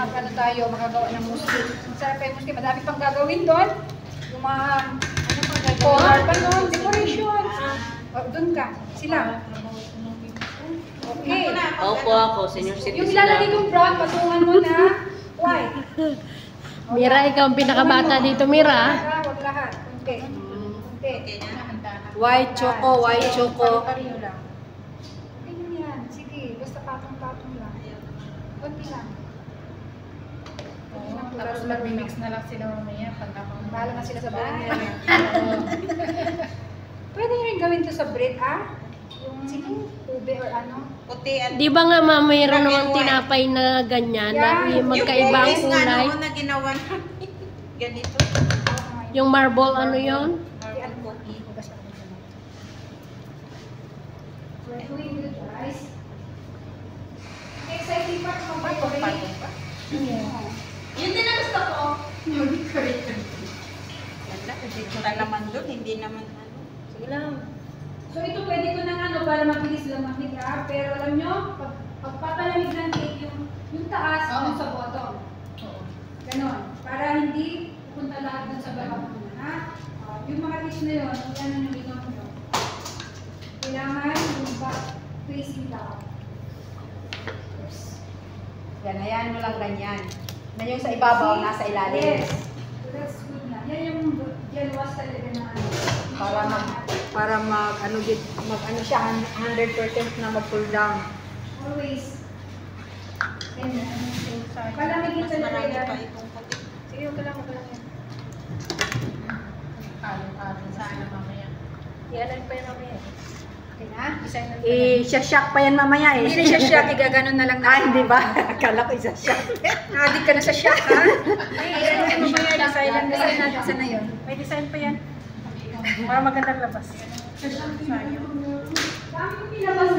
ano tayo, magagawa ng muski. Sarap kayo muski. Madami pang gagawin doon. Yung mga, ano pang gagawin? Color pa doon, decoration. O, doon ka. Sila. Okay. Opo ako, senior citizen. Yung lalagay kong brown, patungan mo na white. Mira, ikaw ang pinakabata dito, Mira. Huwag lahat. Kunti. Kunti. White choco, white choco. Pariyo lang. Okay na yan. Sige, basta patong-patong lang. Kunti lang. Tapos mag-mix na lang sila mamaya pag Bahala na sila sa bahay nila. Pwede nyo rin gawin to sa bread, ha? Yung ube or ano. Puti at Di ba nga mayroon namang tinapay na ganyan, na yung magkaiba ang kulay? na ginawa namin. Ganito. Yung marble, ano yon? Marble cookie. We're doing good, guys. Exciting part ng pag-break. Yun din ang gusto ko. Wala naman doon, hindi naman ano. Sige lang. So ito pwede ko ng ano para mabilis lumamig, ha? Pero alam nyo, pagpapalamig ng cake yung taas, yung sa bottom. Ganon. Para hindi pupunta lahat dun sa baba mo, ha? Yung mga dish na yun, yan ang nilong nyo. Kailangan yung back facing down. Yan, hayaan mo lang ganyan. Na yung sa ibabaw, nasa ilalim. Yes. So that's good na. Yan yung jalwas talaga na ano. Para mag ano siya 100% na mag-pull down. Always. Palamigin talaga yan. Sige, huwag ka lang, huwag ka lang yan. Alon-alon sana mamaya. Ialan pa yan mamaya. Okay na? Design na Siya-shock pa yan mamaya eh. Hindi na siya shock, igaganon na lang na. Ah, hindi ba? Akala ko isa-shock. Adik ka na sa shock, ha? Ay, mamaya design lang. Design natin sana yun. May design pa yan. Para magandang labas. Sayang. Dami ko pinabas,